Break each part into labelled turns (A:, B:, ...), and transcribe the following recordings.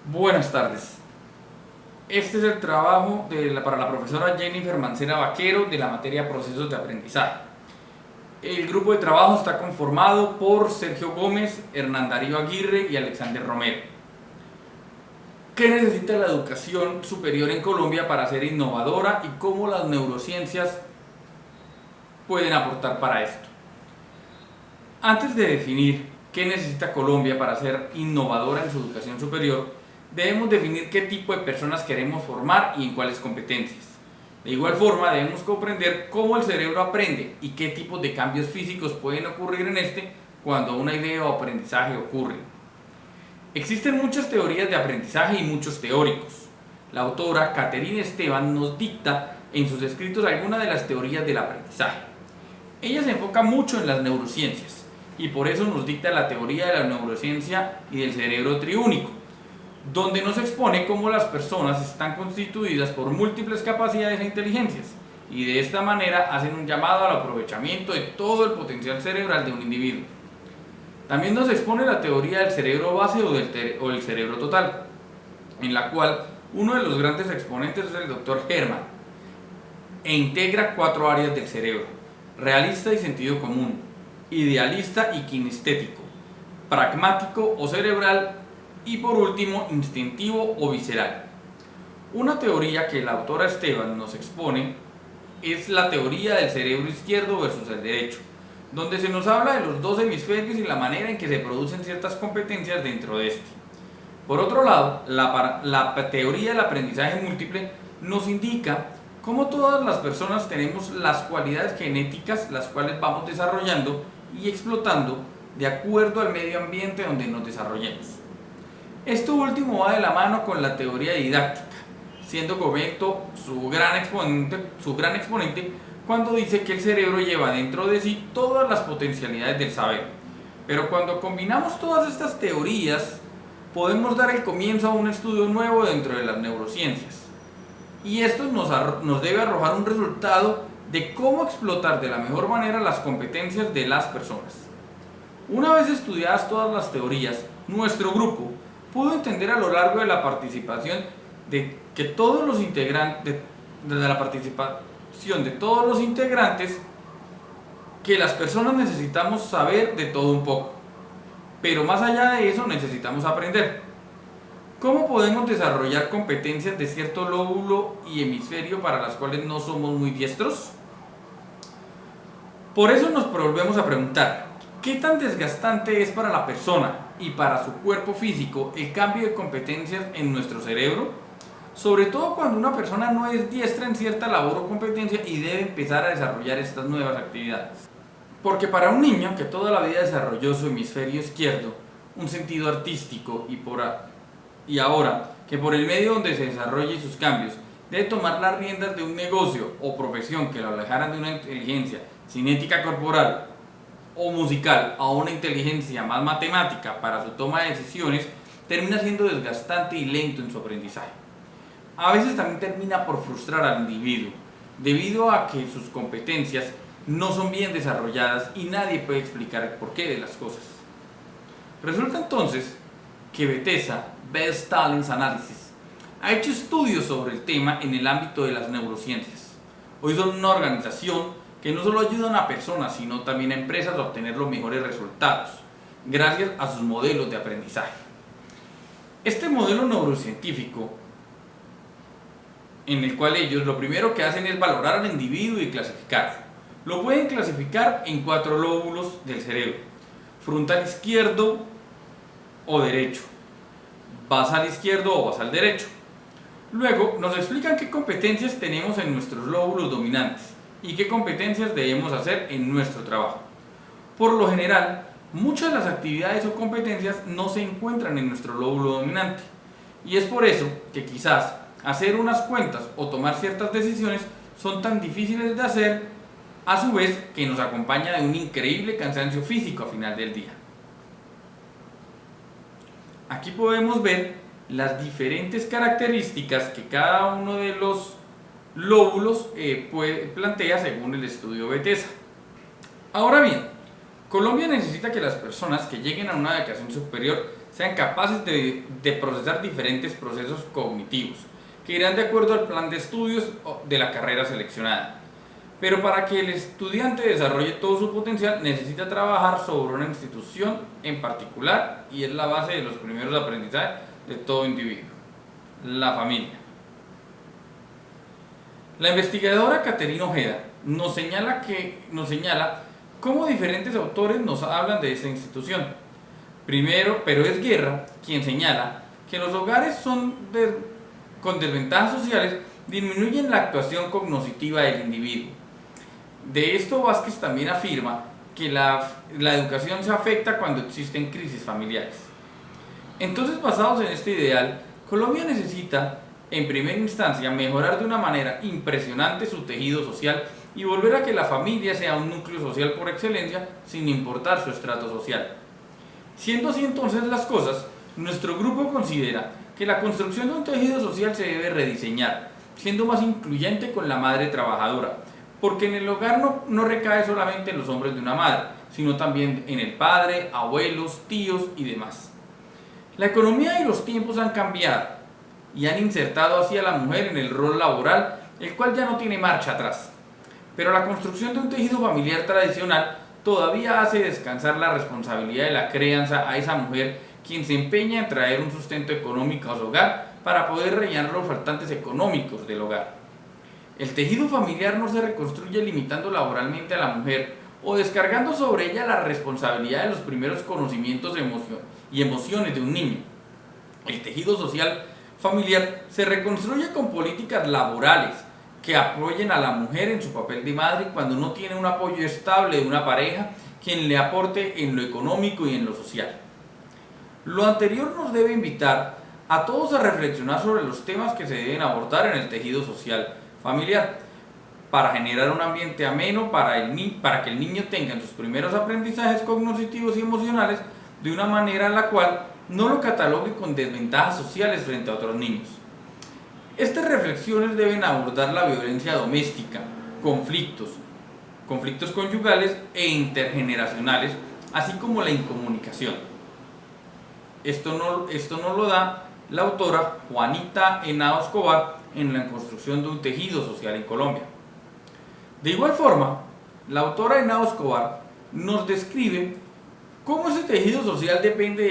A: Buenas tardes. Este es el trabajo para la profesora Jennifer Mancera Vaquero de la materia Procesos de Aprendizaje. El grupo de trabajo está conformado por Sergio Gómez, Hernán Darío Aguirre y Alexander Romero. ¿Qué necesita la educación superior en Colombia para ser innovadora y cómo las neurociencias pueden aportar para esto? Antes de definir qué necesita Colombia para ser innovadora en su educación superior, debemos definir qué tipo de personas queremos formar y en cuáles competencias. De igual forma, debemos comprender cómo el cerebro aprende y qué tipos de cambios físicos pueden ocurrir en este cuando una idea o aprendizaje ocurre. Existen muchas teorías de aprendizaje y muchos teóricos. La autora Catherine Esteban nos dicta en sus escritos algunas de las teorías del aprendizaje. Ella se enfoca mucho en las neurociencias y por eso nos dicta la teoría de la neurociencia y del cerebro triúnico, donde nos expone cómo las personas están constituidas por múltiples capacidades e inteligencias y de esta manera hacen un llamado al aprovechamiento de todo el potencial cerebral de un individuo. También nos expone la teoría del cerebro base o del cerebro total, en la cual uno de los grandes exponentes es el Dr. Herman, e integra 4 áreas del cerebro: realista y sentido común, idealista y kinestético, pragmático o cerebral, y por último, instintivo o visceral. Una teoría que la autora Esteban nos expone es la teoría del cerebro izquierdo versus el derecho, donde se nos habla de los dos hemisferios y la manera en que se producen ciertas competencias dentro de este. Por otro lado, la teoría del aprendizaje múltiple nos indica cómo todas las personas tenemos las cualidades genéticas, las cuales vamos desarrollando y explotando de acuerdo al medio ambiente donde nos desarrollemos. Esto último va de la mano con la teoría didáctica, siendo Gomento su gran exponente cuando dice que el cerebro lleva dentro de sí todas las potencialidades del saber. Pero cuando combinamos todas estas teorías, podemos dar el comienzo a un estudio nuevo dentro de las neurociencias. Y esto nos debe arrojar un resultado de cómo explotar de la mejor manera las competencias de las personas. Una vez estudiadas todas las teorías, nuestro grupo pudo entender a lo largo de la participación de todos los integrantes que las personas necesitamos saber de todo un poco, pero más allá de eso necesitamos aprender. ¿Cómo podemos desarrollar competencias de cierto lóbulo y hemisferio para las cuales no somos muy diestros? Por eso nos volvemos a preguntar: ¿qué tan desgastante es para la persona y para su cuerpo físico el cambio de competencias en nuestro cerebro? Sobre todo cuando una persona no es diestra en cierta labor o competencia y debe empezar a desarrollar estas nuevas actividades. Porque para un niño que toda la vida desarrolló su hemisferio izquierdo, un sentido artístico y ahora que por el medio donde se desarrolle sus cambios debe tomar las riendas de un negocio o profesión que lo alejaran de una inteligencia cinética corporal o musical a una inteligencia más matemática para su toma de decisiones, termina siendo desgastante y lento en su aprendizaje. A veces también termina por frustrar al individuo, debido a que sus competencias no son bien desarrolladas y nadie puede explicar el porqué de las cosas. Resulta entonces que Bethesda Best Talents Analysis ha hecho estudios sobre el tema en el ámbito de las neurociencias. Hoy son una organización que no solo ayudan a personas, sino también a empresas a obtener los mejores resultados, gracias a sus modelos de aprendizaje. Este modelo neurocientífico, en el cual ellos lo primero que hacen es valorar al individuo y clasificarlo. Lo pueden clasificar en 4 lóbulos del cerebro: frontal izquierdo o derecho, basal izquierdo o basal derecho. Luego nos explican qué competencias tenemos en nuestros lóbulos dominantes y qué competencias debemos hacer en nuestro trabajo. Por lo general, muchas de las actividades o competencias no se encuentran en nuestro lóbulo dominante, y es por eso que quizás hacer unas cuentas o tomar ciertas decisiones son tan difíciles de hacer, a su vez que nos acompaña de un increíble cansancio físico a final del día. Aquí podemos ver las diferentes características que cada uno de los lóbulos plantea según el estudio Bethesda. Ahora bien, Colombia necesita que las personas que lleguen a una educación superior sean capaces de procesar diferentes procesos cognitivos, que irán de acuerdo al plan de estudios de la carrera seleccionada. Pero para que el estudiante desarrolle todo su potencial, necesita trabajar sobre una institución en particular, y es la base de los primeros aprendizajes de todo individuo: la familia. La investigadora Caterina Ojeda nos señala cómo diferentes autores nos hablan de esta institución. Primero, pero es Guerra quien señala que los hogares con desventajas sociales disminuyen la actuación cognitiva del individuo. De esto, Vázquez también afirma que la educación se afecta cuando existen crisis familiares. Entonces, basados en este ideal, Colombia necesita, en primera instancia, mejorar de una manera impresionante su tejido social y volver a que la familia sea un núcleo social por excelencia, sin importar su estrato social. Siendo así entonces las cosas, nuestro grupo considera que la construcción de un tejido social se debe rediseñar, siendo más incluyente con la madre trabajadora, porque en el hogar no recae solamente en los hombros de una madre, sino también en el padre, abuelos, tíos y demás. La economía y los tiempos han cambiado y han insertado así a la mujer en el rol laboral, el cual ya no tiene marcha atrás. Pero la construcción de un tejido familiar tradicional todavía hace descansar la responsabilidad de la crianza a esa mujer, quien se empeña en traer un sustento económico a su hogar para poder rellenar los faltantes económicos del hogar. El tejido familiar no se reconstruye limitando laboralmente a la mujer o descargando sobre ella la responsabilidad de los primeros conocimientos y emociones de un niño. El tejido social familiar se reconstruye con políticas laborales que apoyen a la mujer en su papel de madre cuando no tiene un apoyo estable de una pareja quien le aporte en lo económico y en lo social. Lo anterior nos debe invitar a todos a reflexionar sobre los temas que se deben abordar en el tejido social familiar para generar un ambiente ameno para que el niño tenga en sus primeros aprendizajes cognitivos y emocionales de una manera en la cual no lo catalogue con desventajas sociales frente a otros niños. Estas reflexiones deben abordar la violencia doméstica, conflictos conyugales e intergeneracionales, así como la incomunicación. Esto no lo da la autora Juanita Henao Escobar en La construcción de un tejido social en Colombia. De igual forma, la autora Henao Escobar nos describe cómo ese tejido social depende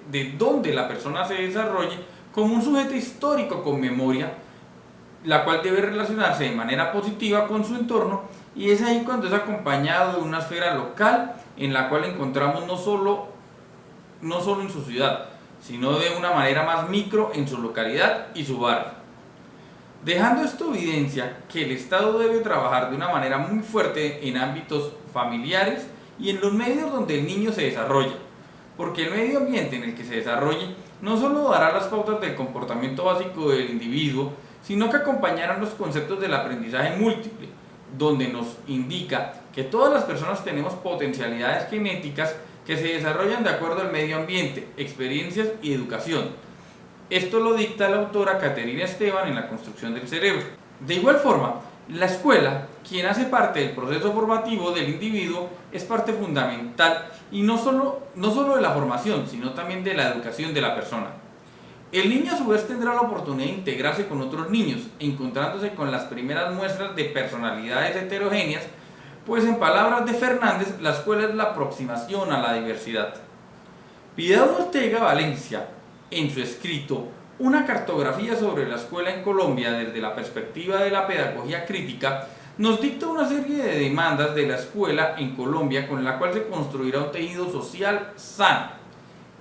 A: de dónde la persona se desarrolle como un sujeto histórico con memoria, la cual debe relacionarse de manera positiva con su entorno, y es ahí cuando es acompañado de una esfera local en la cual encontramos no solo en su ciudad, sino de una manera más micro en su localidad y su barrio. Dejando esto evidencia que el Estado debe trabajar de una manera muy fuerte en ámbitos familiares y en los medios donde el niño se desarrolla, porque el medio ambiente en el que se desarrolle no solo dará las pautas del comportamiento básico del individuo, sino que acompañarán los conceptos del aprendizaje múltiple, donde nos indica que todas las personas tenemos potencialidades genéticas que se desarrollan de acuerdo al medio ambiente, experiencias y educación. Esto lo dicta la autora Caterina Esteban en La construcción del cerebro. De igual forma, la escuela, quien hace parte del proceso formativo del individuo, es parte fundamental y no solo de la formación, sino también de la educación de la persona. El niño a su vez tendrá la oportunidad de integrarse con otros niños, encontrándose con las primeras muestras de personalidades heterogéneas, pues en palabras de Fernández, la escuela es la aproximación a la diversidad. Piedad Ortega Valencia, en su escrito Una cartografía sobre la escuela en Colombia desde la perspectiva de la pedagogía crítica, nos dicta una serie de demandas de la escuela en Colombia con la cual se construirá un tejido social sano.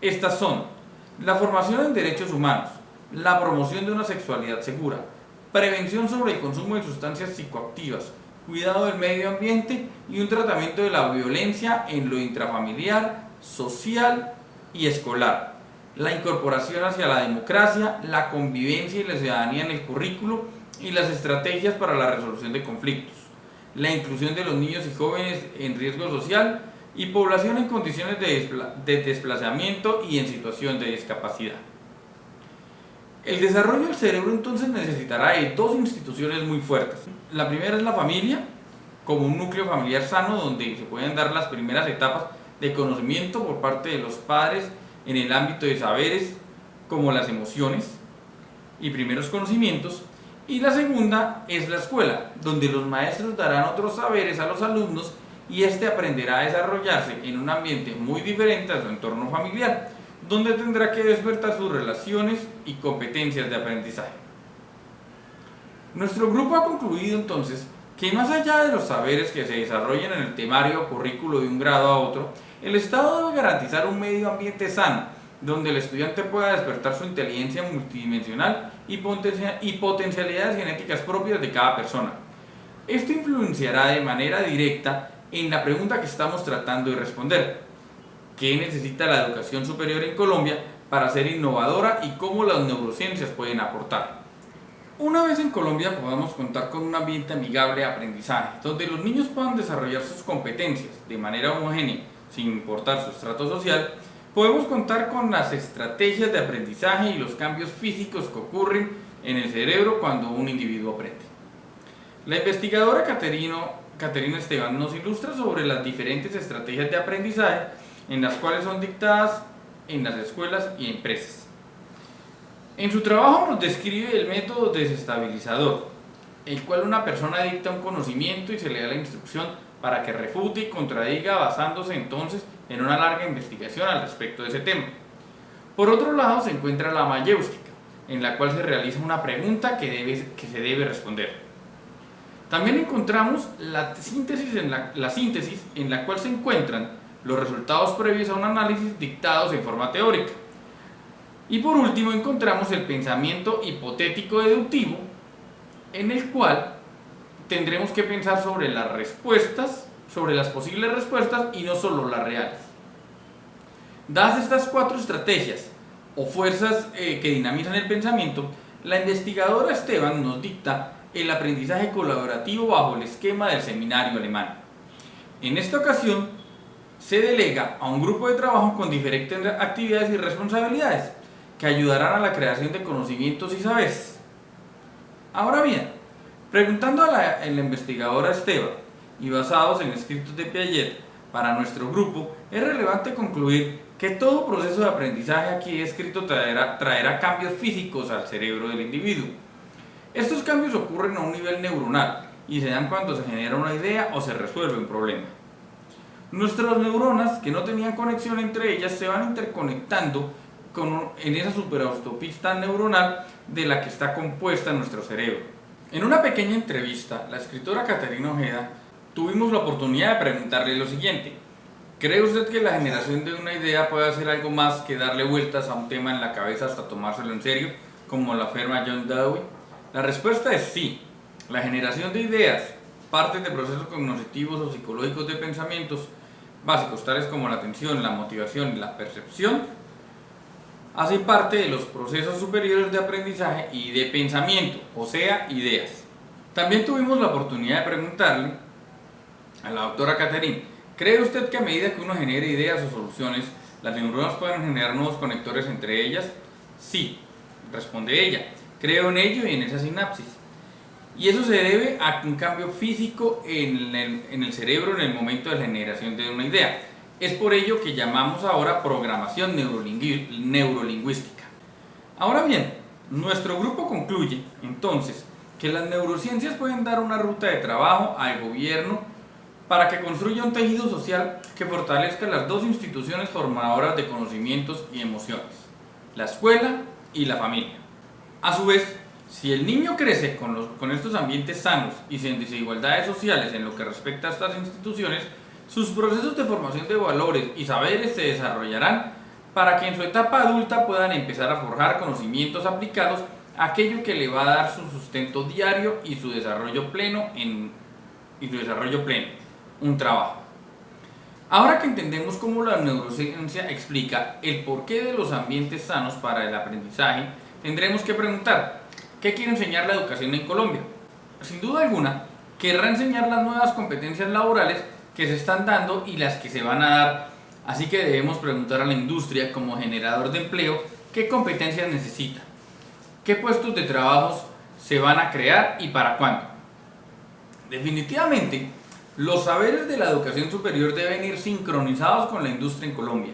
A: Estas son: la formación en derechos humanos, la promoción de una sexualidad segura, prevención sobre el consumo de sustancias psicoactivas, cuidado del medio ambiente y un tratamiento de la violencia en lo intrafamiliar, social y escolar, la incorporación hacia la democracia, la convivencia y la ciudadanía en el currículo y las estrategias para la resolución de conflictos, la inclusión de los niños y jóvenes en riesgo social y población en condiciones de desplazamiento y en situación de discapacidad. El desarrollo del cerebro entonces necesitará de dos instituciones muy fuertes. La primera es la familia, como un núcleo familiar sano donde se pueden dar las primeras etapas de conocimiento por parte de los padres en el ámbito de saberes como las emociones y primeros conocimientos, y la segunda es la escuela, donde los maestros darán otros saberes a los alumnos y éste aprenderá a desarrollarse en un ambiente muy diferente a su entorno familiar, donde tendrá que despertar sus relaciones y competencias de aprendizaje. Nuestro grupo ha concluido entonces que más allá de los saberes que se desarrollen en el temario o currículo de un grado a otro, el Estado debe garantizar un medio ambiente sano, donde el estudiante pueda despertar su inteligencia multidimensional y potencialidades genéticas propias de cada persona. Esto influenciará de manera directa en la pregunta que estamos tratando de responder: ¿qué necesita la educación superior en Colombia para ser innovadora y cómo las neurociencias pueden aportar? Una vez en Colombia podamos contar con un ambiente amigable de aprendizaje, donde los niños puedan desarrollar sus competencias de manera homogénea, sin importar su estrato social, podemos contar con las estrategias de aprendizaje y los cambios físicos que ocurren en el cerebro cuando un individuo aprende. La investigadora Caterina Esteban nos ilustra sobre las diferentes estrategias de aprendizaje en las cuales son dictadas en las escuelas y empresas. En su trabajo nos describe el método desestabilizador, el cual una persona dicta un conocimiento y se le da la instrucción para que refute y contradiga, basándose entonces en una larga investigación al respecto de ese tema. Por otro lado se encuentra la mayéustica, en la cual se realiza una pregunta que se debe responder. También encontramos la síntesis en la cual se encuentran los resultados previos a un análisis dictados en forma teórica. Y por último encontramos el pensamiento hipotético deductivo, en el cual tendremos que pensar sobre las respuestas, sobre las posibles respuestas y no solo las reales. Dadas estas cuatro estrategias o fuerzas que dinamizan el pensamiento, la investigadora Esteban nos dicta el aprendizaje colaborativo bajo el esquema del seminario alemán. En esta ocasión se delega a un grupo de trabajo con diferentes actividades y responsabilidades que ayudarán a la creación de conocimientos y saberes. Ahora bien, preguntando a la investigadora Esteban y basados en escritos de Piaget para nuestro grupo, es relevante concluir que todo proceso de aprendizaje aquí descrito traerá cambios físicos al cerebro del individuo. Estos cambios ocurren a un nivel neuronal y se dan cuando se genera una idea o se resuelve un problema. Nuestras neuronas, que no tenían conexión entre ellas, se van interconectando en esa superautopista neuronal de la que está compuesta nuestro cerebro. En una pequeña entrevista, la escritora Caterina Ojeda tuvimos la oportunidad de preguntarle lo siguiente: ¿cree usted que la generación de una idea puede hacer algo más que darle vueltas a un tema en la cabeza hasta tomárselo en serio, como lo afirma John Dewey? La respuesta es sí. La generación de ideas parte de procesos cognitivos o psicológicos de pensamientos básicos, tales como la atención, la motivación y la percepción, hacen parte de los procesos superiores de aprendizaje y de pensamiento, o sea, ideas. También tuvimos la oportunidad de preguntarle a la doctora Caterina: ¿cree usted que a medida que uno genere ideas o soluciones, las neuronas pueden generar nuevos conectores entre ellas? Sí, responde ella, creo en ello y en esa sinapsis. Y eso se debe a un cambio físico en el cerebro en el momento de la generación de una idea. Es por ello que llamamos ahora programación neurolingüística. Ahora bien, nuestro grupo concluye entonces que las neurociencias pueden dar una ruta de trabajo al gobierno para que construya un tejido social que fortalezca las dos instituciones formadoras de conocimientos y emociones, la escuela y la familia. A su vez, si el niño crece con estos ambientes sanos y sin desigualdades sociales en lo que respecta a estas instituciones, sus procesos de formación de valores y saberes se desarrollarán para que en su etapa adulta puedan empezar a forjar conocimientos aplicados a aquello que le va a dar su sustento diario y su desarrollo pleno, un trabajo. Ahora que entendemos cómo la neurociencia explica el porqué de los ambientes sanos para el aprendizaje, tendremos que preguntar: ¿qué quiere enseñar la educación en Colombia? Sin duda alguna, querrá enseñar las nuevas competencias laborales que se están dando y las que se van a dar, así que debemos preguntar a la industria como generador de empleo qué competencias necesita, qué puestos de trabajo se van a crear y para cuándo. Definitivamente, Los saberes de la educación superior deben ir sincronizados con la industria en Colombia.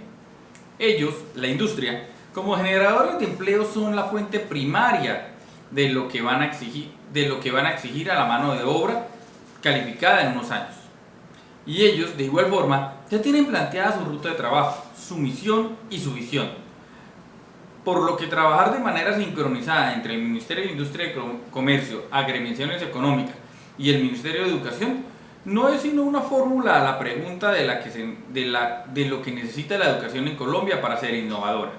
A: Ellos, la industria, como generadores de empleo son la fuente primaria de lo que van a exigir a la mano de obra calificada en unos años. Y ellos, de igual forma, ya tienen planteada su ruta de trabajo, su misión y su visión. Por lo que trabajar de manera sincronizada entre el Ministerio de Industria y Comercio, Agremiaciones Económicas y el Ministerio de Educación no es sino una fórmula a la pregunta de lo que necesita la educación en Colombia para ser innovadora.